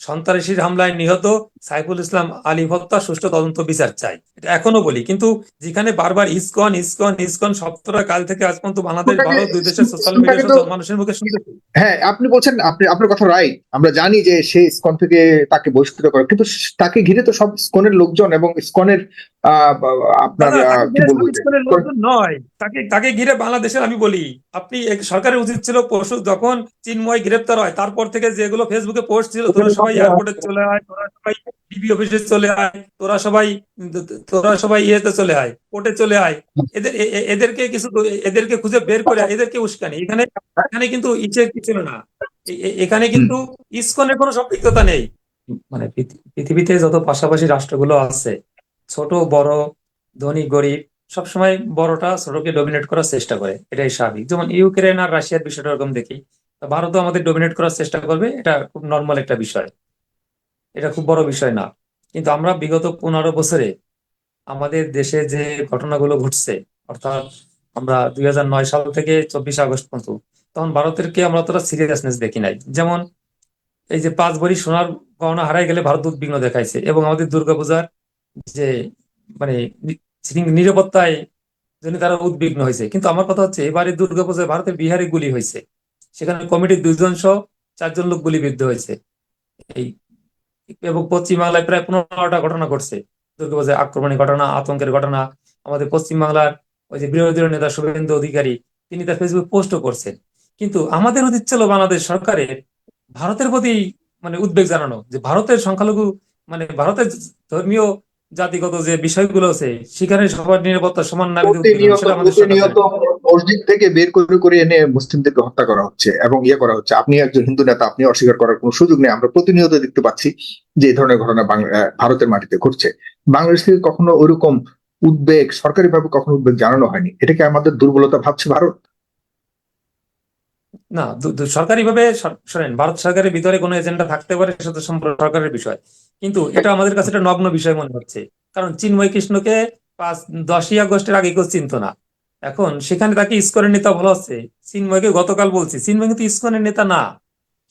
সন্ত্রাসীর হামলায় নিহত সাইফুল ইসলাম আলী হত্যা সুষ্ঠু তদন্ত বিচার চাই, এটা এখনো বলি। কিন্তু যেখানে বারবার ইসকন ইসকন ইসকন সপ্তাহ কাল থেকে আজ পর্যন্ত বাংলাদেশ স্কুলটাকে ভারত দুই দেশের সোশ্যাল স্কুলটাকে তো মিডিয়া মানুষের মুখে শুনতেছি। হ্যাঁ, আপনি বলছেন, আপনার কথা রাইট, আমরা জানি যে সে ইসকন থেকে তাকে বহিষ্কৃত করে, কিন্তু তাকে ঘিরে তো সব ইসকনের লোকজন এবং ইসকনের আপনার দাদা, তাকে কি ঘিরে বলবো সব যে স্কুলের লোকজন নয়, তাকে তাকে ঘিরে বাংলাদেশের, আমি বলি, আপনি সরকারের উচিত ছিল পরশু যখন চিন্ময় গ্রেপ্তার হয় তারপর থেকে যেগুলো ফেসবুকে পোস্ট ছিল, তোরা সবাই এয়ারপোর্টে চলে আয়, তোরা সবাই ডিবি অফিসে চলে আয়, তোরা সবাই ইয়েতে চলে আয়, কোর্টে চলে আয়, এদেরকে কিছু, এদেরকে খুঁজে বের করে এদেরকে উস্কানি। এখানে এখানে কিন্তু ইচ্ছে কি ছিল না, এখানে হুম, কিন্তু ইসকনের কোনো সম্পৃক্ততা নেই। মানে পৃথিবীতে যত পাশাপাশি রাষ্ট্রগুলো আছে, ছোট বড় ধনী গরিব, সবসময় বড়টা ছোটকে ডমিনেট করার চেষ্টা করে, এটাই স্বাভাবিক। যেমন ইউক্রেন আর রাশিয়ার বিষয়টা এরকম দেখি, তা ভারতও আমাদের ডমিনেট করার চেষ্টা করবে, এটা খুব নর্মাল একটা বিষয়, এটা খুব বড় বিষয় না। কিন্তু আমরা বিগত 15 বছরে আমাদের দেশে যে ঘটনাগুলো ঘটছে, অর্থাৎ আমরা 2009 সাল থেকে 24 আগস্ট পর্যন্ত, তখন ভারতেরকে আমরা অতটা সিরিয়াসনেস দেখি নাই। যেমন এই যে 5 ভরি সোনার গহনা হারাই গেলে ভারত উদ্বিগ্ন দেখাইছে, এবং আমাদের দুর্গাপূজার যে মানে নিরাপত্তায় জন্য তারা উদ্বিগ্ন হয়েছে। কিন্তু আমার কথা হচ্ছে, এবারে দুর্গাপূজায় ভারতের বিহারে গুলি হয়েছে, সেখানে কমিটির 2 জন সহ 4 জন লোক গুলিবিদ্ধ হয়েছে। এই এবং পশ্চিমবাংলায় প্রায় 15টা ঘটনা ঘটছে, দুর্গাপূজায় আক্রমণের ঘটনা, আতঙ্কের ঘটনা। আমাদের পশ্চিমবাংলার ওই যে বিরোধী দলীয় নেতা শুভেন্দু অধিকারী, তিনি তার ফেসবুক পোস্টও করছেন। কিন্তু আমাদের উচিত ছিল বাংলাদেশ সরকারের ভারতের প্রতি উদ্বেগ জানানো, যে ভারতের সংখ্যালঘু, ভারতের ধর্মীয় জাতিগত যে বিষয়গুলো আছে, সেখানে সবার নিরাপত্তা সমান নাগরিক উদ্বেগ জানানো, প্রতিনিয়ত সেটা আমাদের সরকার প্রতিনিয়ত জানে। মসজিদ থেকে বের করে করে এনে মুসলিমদেরকে হত্যা করা হচ্ছে এবং ইয়ে করা হচ্ছে। আপনি একজন হিন্দু নেতা, আপনি অস্বীকার করার কোনো সুযোগ নেই। আমরা প্রতিনিয়ত দেখতে পাচ্ছি যে এই ধরনের ঘটনা ভারতের মাটিতে ঘটছে। বাংলাদেশ থেকে কখনো ওইরকম উদ্বেগ সরকারিভাবে কখনো উদ্বেগ জানানো হয়নি। এটাকে আমাদের দুর্বলতা ভাবছে ভারত? না, সরকারি ভাবে শোনেন, ভারত সরকারের ভিতরে কোনো এজেন্ডা থাকতে পারে, সেটা তো সম্পূর্ণ সরকারের বিষয়। কিন্তু এটা আমাদের কাছে একটা নগ্ন বিষয় মনে হচ্ছে, কারণ চিন্ময় কৃষ্ণকে 10ই আগস্টের আগে কেউ চিনতো না। এখন সেখানে তাকে ইসকনের নেতা বলা হচ্ছে। চিন্ময়কে গতকাল বলছি, চিন্ময় কিন্তু ইসকনের নেতা না,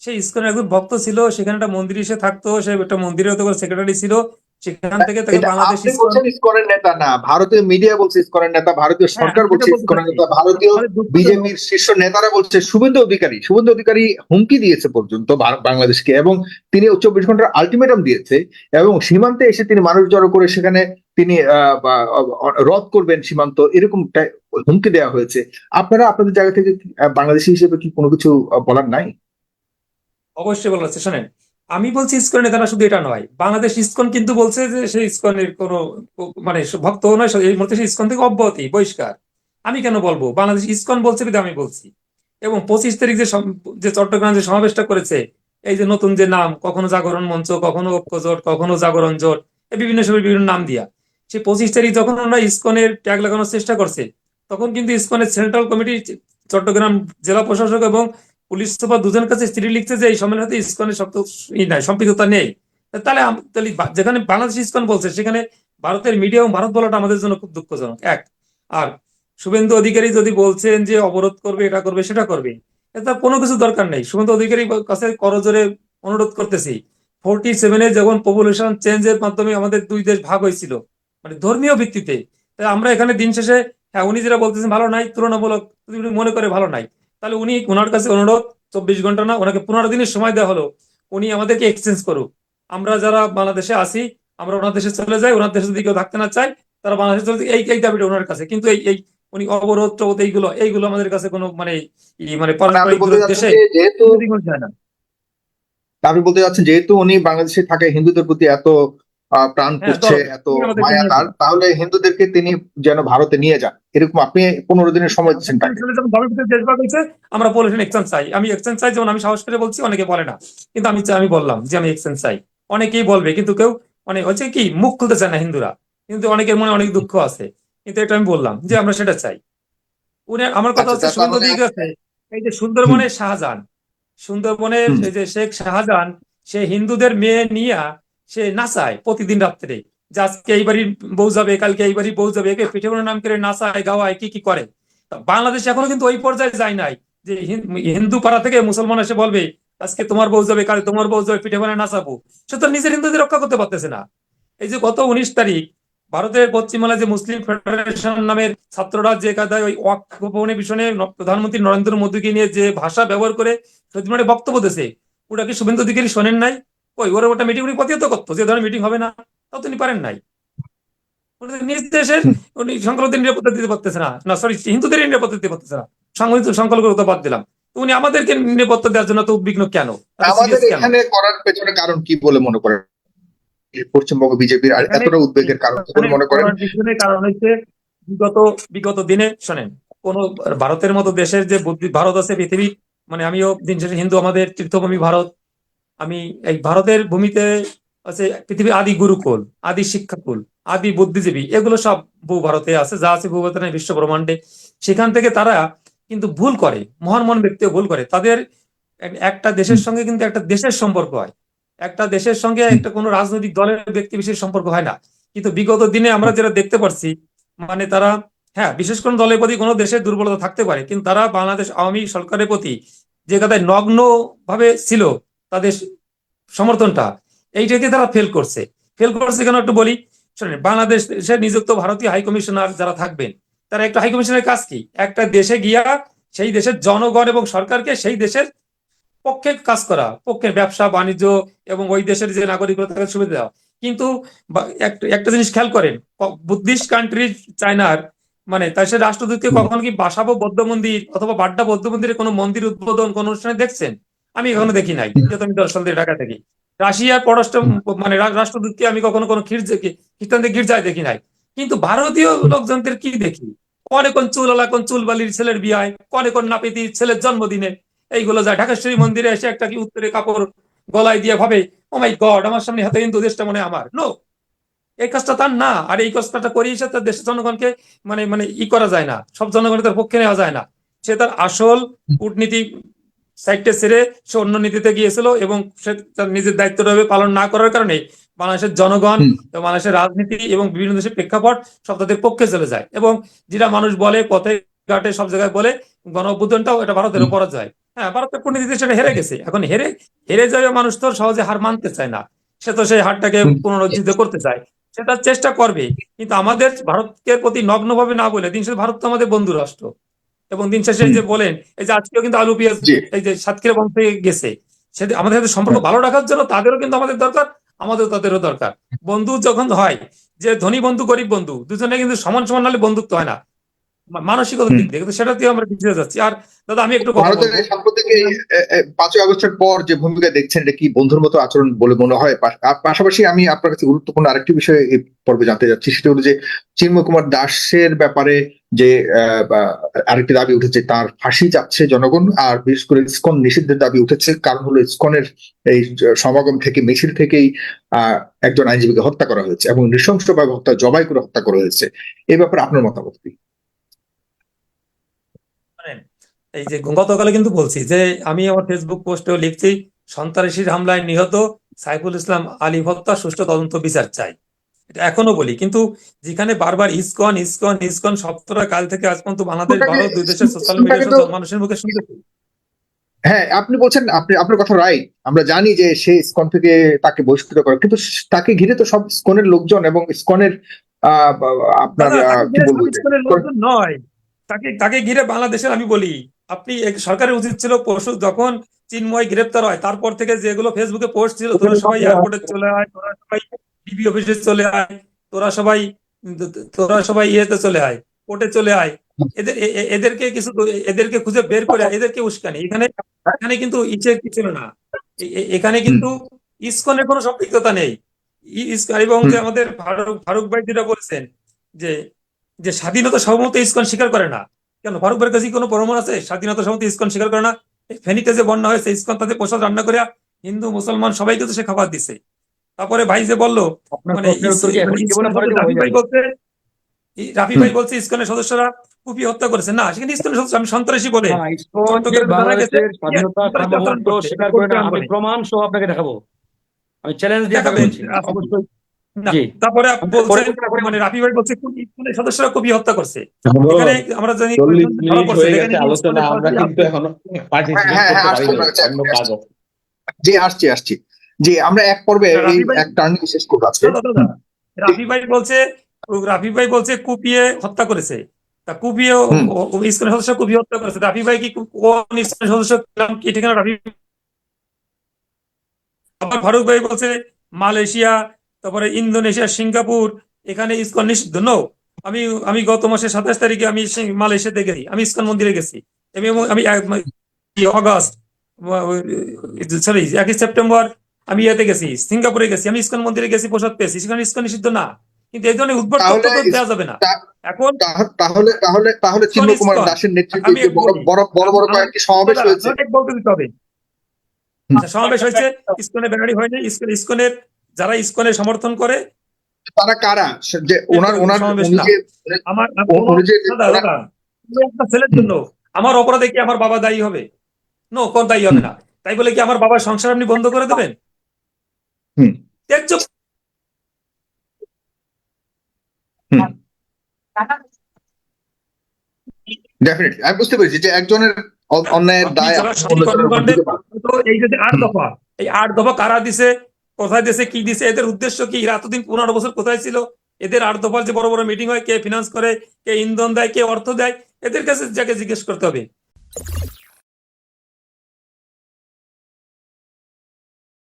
সে ইসকনের একজন ভক্ত ছিল, সেখানে একটা মন্দিরে সে থাকতো, সে একটা মন্দিরের হয়তো সেক্রেটারি ছিল, সেখান থেকে তাকে এটা বাংলাদেশ আপনি ইসকন। বলছেন ইসকনের নেতা না, ভারতীয় মিডিয়া বলছে ইসকনের নেতা, ভারতীয় হ্যাঁ, সরকার আমি সেটা বলছে বলতে ইসকনের চাচ্ছি। নেতা, ভারতীয় আমাদের দুঃখজনক। বিজেপির শীর্ষ নেতারা বলছে। শুভেন্দু অধিকারী হুমকি দিয়েছে পর্যন্ত বাংলাদেশকে, এবং তিনি 24 ঘন্টার আলটিমেটাম দিয়েছে, এবং সীমান্তে এসে তিনি মানুষ জড়ো করে সেখানে তিনি রদ করবেন সীমান্ত, এরকম হুমকি দেওয়া হয়েছে। আপনারা আপনাদের জায়গা থেকে বাংলাদেশি হিসেবে কি কোনো কিছু বলার নাই? অবশ্যই বলা হচ্ছে, শোনেন, আমি বলছি ইসকনের নেতারা, শুধু এটা নয়, বাংলাদেশ ইসকন কিন্তু বলছে যে সে ইসকনের কোনো ভক্ত নয়, এই মুহূর্তে সে ইসকন থেকে অব্যাহতি বহিষ্কার। আমি কেন বলবো, বাংলাদেশ ইসকন বলছে বিধায় আমি বলছি। এবং 25 তারিখ যে চট্টগ্রাম যে সমাবেশটা করেছে, এই যে নতুন যে নাম, কখনো জাগরণ মঞ্চ, কখনো ঐক্য জোট, কখনো জাগরণ জোট, এই বিভিন্ন সময় বিভিন্ন নাম দিয়া, সে 25 তারিখ যখন ওরা ইসকনের ট্যাগ লাগানোর চেষ্টা করছে, তখন কিন্তু ইসকনের সেন্ট্রাল কমিটি, চট্টগ্রাম জেলা প্রশাসক এবং পুলিশ সুপার 2 জনের কাছে চিঠি লিখছে যে এই সম্মেলনে ইসকনের নাই, সম্পৃক্ততা নেই। তাহলে যেখানে বাংলাদেশ ইসকন বলছে, সেখানে ভারতের মিডিয়া এবং ভারত বলাটা আমাদের জন্য খুব দুঃখজনক। এক, আর শুভেন্দু অধিকারী যদি বলছেন যে অবরোধ করবে, এটা করবে, সেটা করবে, এটা কোনো কিছু দরকার নেই। শুভেন্দু অধিকারী কাছে করজোরে অনুরোধ করতেছি, 47-এ যখন পপুলেশন চেঞ্জের মাধ্যমে আমাদের দুই দেশ ভাগ হয়েছিল, ধর্মীয় ভিত্তিতে, তাই আমরা এখানে দিন শেষে, হ্যাঁ, উনি যেটা বলতেছেন ভালো নাই, তুলনামূলক যদি উনি মনে করে ভালো নাই, তাহলে উনি, ওনার কাছে অনুরোধ, 24 ঘন্টা না, ওনাকে 15 দিনের সময় দেওয়া হলো, উনি আমাদেরকে এক্সচেঞ্জ করুক। আমরা যারা বাংলাদেশে আছি, আমরা ওনার দেশে চলে যাই, ওনার দেশে যদি কেউ থাকতে না চায়, তারা বাংলাদেশে চলে যায়, এই দাবিটা ওনার কাছে। কিন্তু এই এই উনি অবরোধ টবরোধ এইগুলো আমাদের কাছে কোনো মানে আপনি পারস্পরিক বলতে বিরোধ চাচ্ছেন দেশে যে যেহেতু যায় না। উনি বাংলাদেশে থাকা হিন্দুদের প্রতি এত প্রাণ হ্যাঁ, পুড়ছে, দরদ, এত উনি আমাদেরকে মায়া নিয়ে তার, যান। তাহলে হিন্দুদেরকে তিনি যেন ভারতে নিয়ে যান, এরকম আপনি 15 দিনের সময় দিচ্ছেন তাকে। যখন ধর্মের ভিত্তিতে দেশভাগ হয়েছে, আমরা পলিটিক্যাল এক্সচেঞ্জ চাই, আমি এক্সচেঞ্জ চাই, যেমন আমি সাহস করে বলছি, অনেকে বলে না, কিন্তু আমি বললাম যে আমি এক্সচেঞ্জ চাই। অনেকেই বলবে, কিন্তু কেউ হচ্ছে কি, মুখ খুলতে চায় না হিন্দুরা, কিন্তু অনেকের মনে অনেক দুঃখ আছে। কিন্তু এটা আমি বললাম যে আমরা সেটা চাই। আমার কথা আচ্ছা, হচ্ছে, শুভেন্দু তাহলে দিকে আছে, এই যে হুম, সুন্দরবনের শাহজাহান, সুন্দরবনের হুম। এই যে শেখ শাহজাহান, সে হিন্দুদের মেয়ে নিয়ে সে নাচায় প্রতিদিন রাত্রে, যে আজকে এই বাড়ির বউ যাবে, কালকে এই বাড়ির বউ যাবে, একে পিঠে করে নাম করে নাচায় গাওয়ায়, কি কি করে। তা বাংলাদেশ এখনো কিন্তু ওই পর্যায়ে যায় নাই যে হিন্দু পাড়া থেকে মুসলমান এসে বলবে আজকে তোমার বউ যাবে, কাল তোমার বউ যাবে, পিঠে বানায় নাচাবো। সে তো নিজের হিন্দুদের রক্ষা করতে পারতেছে না। এই যে গত 19 তারিখ ভারতের পশ্চিমবাংলায় যে মুসলিম ফেডারেশন নামের ছাত্ররা যে কায়দায় ওই ওয়াকফ ভবনের বিষয়ে প্রধানমন্ত্রী নরেন্দ্র মোদীকে নিয়ে যে ভাষা ব্যবহার করে সত্যি বক্তব্য দিয়েছে, ওটা কি শুভেন্দু অধিকারী শোনেন নাই? ওই ওরা ওটা মিটিং উনি প্রতিহত করতো, যে ধরনের মিটিং হবে না, তাও তিনি পারেন নাই। উনি নিজ দেশের হুম। উনি সংখ্যালঘুদের নিরাপত্তা দিতে পারতেছে না, না সরি হিন্দুদের নিরাপত্তা দিতে পারতেছে না, সংখ্যালঘু সংখ্যালঘু তো বাদ দিলাম। তো উনি আমাদেরকে নিরাপত্তা দেওয়ার জন্য তো উদ্বিগ্ন কেন, এত আমাদের সিরিয়াস কেন? এখানে করার পেছনে কারণ কি বলে মনে করেন? এই পশ্চিমবঙ্গ বিজেপির এখানে এতটা উদ্বেগের কারণ কি বলে এখানে মনে করেন? করার পিছনে কারণ হচ্ছে বিগত বিগত দিনে শোনেন, কোন ভারতের মতো দেশের যে ভারত আছে পৃথিবী, আমিও দিন শেষে হিন্দু, আমাদের তীর্থভূমি ভারত। আমি এই ভারতের ভূমিতে আছে পৃথিবীর আদি গুরুকুল, আদি শিক্ষাকুল, আদি বুদ্ধিজীবী, এগুলো সব বহু ভারতে আছে, যা আছে বহু ভারতে নাই, বিশ্ব ব্রহ্মাণ্ডে। সেখান থেকে তারা কিন্তু ভুল করে, মহান মহান ব্যক্তিও ভুল করে। তাদের একটা দেশের হুম, সঙ্গে কিন্তু একটা দেশের সম্পর্ক হয়, একটা দেশের সঙ্গে হুম, একটা কোনো রাজনৈতিক দলের ব্যক্তি বিশেষ সম্পর্ক হয় না। কিন্তু বিগত দিনে আমরা যেটা দেখতে পারছি, তারা, হ্যাঁ, বিশেষ কোন দলের প্রতি কোনো দেশের দুর্বলতা থাকতে পারে, কিন্তু তারা বাংলাদেশ আওয়ামী সরকারের প্রতি যে কথায় নগ্ন ভাবে ছিল তাদের সমর্থনটা, এইটাকে তারা ফেল করছে কেন একটু বলি। শোনেন, বাংলাদেশে নিযুক্ত ভারতীয় হাই কমিশনার যারা থাকবেন, তারা একটা হাই কমিশনের কাজ কি? একটা দেশে গিয়া সেই দেশের জনগণ এবং সরকারকে সেই দেশের পক্ষে কাজ করা, পক্ষে ব্যবসা বাণিজ্য এবং ওই দেশের যে নাগরিকরা তাদের সুবিধা দেওয়া। কিন্তু একটা জিনিস খেয়াল করেন, বুদ্ধিস্ট কান্ট্রি চায়নার তার সে রাষ্ট্রদূতকে হুম, কখনো কি বাসাবো বৌদ্ধ মন্দির অথবা বাড্ডা বৌদ্ধ মন্দিরে কোনো মন্দির উদ্বোধন কোন অনুষ্ঠানে দেখছেন? আমি এখনো দেখি নাই, হুম, যেহেতু আমি 10 সাল ধরে ঢাকা থাকি। রাশিয়ার পররাষ্ট্র হুম, রাষ্ট্রদূতকে আমি কখনো কোনো খ্রিস্টানদের গির্জায় দেখি নাই। কিন্তু ভারতীয় হুম, লোকজনদের কি দেখি, কনে কোন চুল কোন চুলবালির ছেলের বিয়ায়, কনে কোন নাপিতির ছেলের জন্মদিনে এইগুলো যায়। ঢাকেশ্বরী মন্দিরে এসে একটা কি উত্তরে কাপড় গলায় দিয়ে ভাবে, ও মাই গড, আমার সামনে হাতে হিন্দু, দেশটা মনে হয় আমার। নো, এই কাজটা তার না। আর এই কাজটা করে এসে তার দেশের জনগণকে মানে মানে ই করা যায় না, সব জনগণের তার পক্ষে নেওয়া যায় না। সে তার আসল কূটনীতি সাইডটা ছেড়ে সে অন্য নীতিতে গিয়েছিল, এবং সে তার নিজের দায়িত্বভাবে পালন না করার কারণে বাংলাদেশের জনগণ হুম, এবং বাংলাদেশের রাজনীতি এবং বিভিন্ন দেশের প্রেক্ষাপট সব তাদের পক্ষে চলে যায়। এবং যেটা মানুষ বলে পথে ঘাটে সব জায়গায় বলে, গণ অভ্যুত্থানটাও এটা ভারতের হুম, পরাজয়। হ্যাঁ, ভারতের কূটনীতিতে সেটা হেরে গেছে। এখন হেরে হেরে যাওয়া মানুষ তো সহজে হার মানতে চায় না, সে তো সেই হারটাকে হুম, পুনরুজ্জীবিত করতে চায়, সে তার চেষ্টা করবে। কিন্তু আমাদের ভারতকে প্রতি নগ্নভাবে না বলে, দিন শেষে ভারত তো আমাদের বন্ধু রাষ্ট্র। এবং দিন শেষে এই হুম, যে বলেন, এই যে আজকেও কিন্তু আলু পেঁয়াজ জি, এই যে সাতক্ষীরা বন্ধ হয়ে গেছে, সেটা আমাদের সাথে সম্পর্ক হ্যাঁ, ভালো রাখার জন্য তাদেরও কিন্তু আমাদের দরকার, আমাদেরও তাদেরও দরকার। বন্ধু যখন হয়, যে ধনী বন্ধু গরিব বন্ধু দুজনে কিন্তু সমান সমান হলে বন্ধুত্ব হয় না, মানসিকতার হুম। দিক দিয়ে। কিন্তু সেটা দিয়ে আমরা পিছিয়ে যাচ্ছি। আর দাদা, আমি একটু কথা ভারতের বলবো। এই সাম্প্রতিক এই 5ই আগস্টের পর যে ভূমিকা দেখছেন, এটা কি বন্ধুর মতো আচরণ বলে মনে হয়? পাশাপাশি আমি আপনার কাছে গুরুত্বপূর্ণ আরেকটি বিষয় এই পর্বে জানতে চাচ্ছি, সেটা হলো যে চিন্ময় কুমার দাসের ব্যাপারে যে আরেকটি দাবি উঠেছে, তার ফাঁসি চাচ্ছে জনগণ। আর বিশেষ করে ইসকন নিষিদ্ধের দাবি উঠেছে, কারণ হলো ইসকনের এই সমাগম থেকে, মিছিল থেকেই আহ একজন আইনজীবীকে হত্যা করা হয়েছে এবং নৃশংসভাবে জবাই করে হত্যা করা হয়েছে। এই ব্যাপারে আপনার মতামত কি? জানেন, এই যে গতকালে কিন্তু বলছি যে আমি আমার ফেসবুক পোস্টেও লিখছি, সন্ত্রাসীর হামলায় নিহত সাইফুল ইসলাম আলী হত্যা সুষ্ঠু তদন্ত বিচার চাই। এটা এখনো বলি। কিন্তু যেখানে বারবার ইসকন ইসকন ইসকন সপ্তাহ কাল থেকে আজ পর্যন্ত বাংলাদেশ স্কুলটাকে ভারত দুই দেশের সোশ্যাল স্কুলটাকে মিডিয়া তো, মানুষের মুখে শুনতেছি। হ্যাঁ, আপনি বলছেন, আপনার কথা রাইট। আমরা জানি যে সে ইসকন থেকে তাকে বহিষ্কৃত করে, কিন্তু তাকে ঘিরে তো সব ইসকনের লোকজন এবং ইসকনের আপনার দাদা, তাকে কি ঘিরে বলবো সব যে ইসকনের লোকজন নয়, তাকে তাকে ঘিরে বাংলাদেশের, আমি বলি, আপনি সরকারের উচিত ছিল পরশু যখন চিন্ময় গ্রেপ্তার হয় তারপর থেকে যেগুলো ফেসবুকে পোস্ট ছিল, তোরা সবাই এয়ারপোর্টে চলে আয়, তোরা সবাই ডিবি অফিসে চলে আয়, তোরা সবাই তোরা সবাই ইয়েতে চলে আয়, কোর্টে চলে আয়, এদেরকে কিছু, এদেরকে খুঁজে বের করে এদেরকে উস্কানি। এখানে এখানে কিন্তু কি ছিল না, এখানে হুম, কিন্তু ইসকনের কোনো সম্পৃক্ততা নেই। এবং হুম, যে আমাদের ফারুক ফারুক ভাই যেটা বলেছেন, যে যে স্বাধীনতা সর্বমত ইসকন স্বীকার করে না, কেন ফারুক ভাইয়ের কাছে কি কোনো প্রমাণ আছে স্বাধীনতা সর্বমত ইসকন স্বীকার করে না? এই ফেনীতে যে বন্যা হয়েছে, ইসকন তাদের প্রসাদ রান্না করে হিন্দু মুসলমান সবাইকে তো সে খাবার দিছে। তারপরে ভাই যে বললো, আপনার মানে প্রশ্নের উত্তর কি এখন দিব না ইসকনের পরে সদস্য দিব রাফি হয়ে ভাই যাবে? বলছে, রাফি হুম। ভাই বলছে ইসকনের সদস্যরা কুপি হত্যা করেছে। না, সেখানে ইসকনের সদস্য আমি সন্ত্রাসী বলে না, ইসকন যে চট্টগ্রামে জানা গেছে বাংলাদেশের স্বাধীনতা সন্ত্রাসী আচরণ সার্বভৌমত্ব করছে, এটা স্বীকার কোর্ট করে না, প্রমাণ আমি করে প্রমাণ সহ আপনাকে দেখাবো। আমি চ্যালেঞ্জ দিয়ে আপনাকে দেখাবেন বলছি। অবশ্যই। না, জি, তারপরে আপনি বলছেন, পরবর্তী করে রাফি ভাই বলছে ইসকনের সদস্যরা কবি হত্যা করছে। হলো এখানে আমরা জানি 40 ধরা মিনিট পড়ছে, হয়ে যেখানে গেছে কি আলোচনা, ইসকনের আমরা সরাসরি কিন্তু আছে। এখনো হ্যাঁ, পার্টিসিপেট হ্যাঁ, হ্যাঁ, করতে পারি আসছে নাই, আপনার কাছে, অন্য এখনই কাজ আসছে। আছে। জি, আসছি আসছি। জি, আমরা এক পর্বে এই রাফি ভাই এক টার্নিং শেষ করবো আজকে। দাদা, দাদা, রাফি ভাই বলছে কুপিয়ে হত্যা করেছে। তা কুপিয়ে হুম। ইসকনের সদস্য কুপিয়ে হত্যা করেছে। রাফি ভাই কি কোন ইসকনের সদস্য, নাম কি ঠিকানা রাফি? আবার ফারুক ভাই বলছে মালয়েশিয়া, তারপরে ইন্দোনেশিয়া, সিঙ্গাপুর, এখানে ইসকন নিষিদ্ধ। নো, আমি আমি গত মাসে 27 তারিখে আমি মালয়েশিয়াতে গেছি, আমি ইসকন মন্দিরে গেছি। এবং আমি অগাস্ট, সরি 1 সেপ্টেম্বর আমি ইয়েতে গেছি, সিঙ্গাপুরে গেছি, আমি ইসকন মন্দিরে গেছি, প্রসাদ পেয়েছি। সেখানে ইসকন নিষিদ্ধ না, কিন্তু এই ধরনের উদ্ভট তথ্য তাহলে তো দেওয়া যাবে না। তা- এখন তাহলে তাহলে তাহলে ইসকন চিন্ময় কুমার ইসকন দাসের নেতৃত্বে আমি যে বড় বলি, বড় বড় বড় আমার কয়েকটি সমাবেশ দাদা হয়েছে। আমাকে বলতে দিতে হবে। হুম। আচ্ছা, সমাবেশ হয়েছে, ইসকনের ব্যানারই হয়নি। ইসকনের যারা ইসকনের সমর্থন করে তারা কারা? যে ওনার ওনার সমাবেশ উনি না। যে আমার উনি যে দাদা, ওনার দাদা, কোনো একটা ছেলের হুম, জন্য আমার অপরাধে কি আমার বাবা দায়ী হবে? নো, কোন দায়ী হবে হুম, না। তাই বলে কি আমার বাবার সংসার আপনি বন্ধ করে দেবেন? হুম, ত্যায্য। হুম। ডেফিনেটলি আমি বুঝতে পেরেছি যে একজনের অন্যায়ের আপনি দায় যারা আপনি সামাজিক অন্যজনের উপর কর্মকাণ্ডে, দিতে পারেন। তো এই যে 8 হুম। দফা, এই 8 দফা কারা দিছে, কোথায় দিছে, কি দিছে, এদের উদ্দেশ্য কি? এরা এতদিন 15 বছর কোথায় ছিল? এদের 8 দফার যে বড় বড় মিটিং হয়, কে ফিনান্স করে, কে ইন্ধন দেয়, কে অর্থ দেয়, এদের কাছে যাকে জিজ্ঞেস করতে হবে।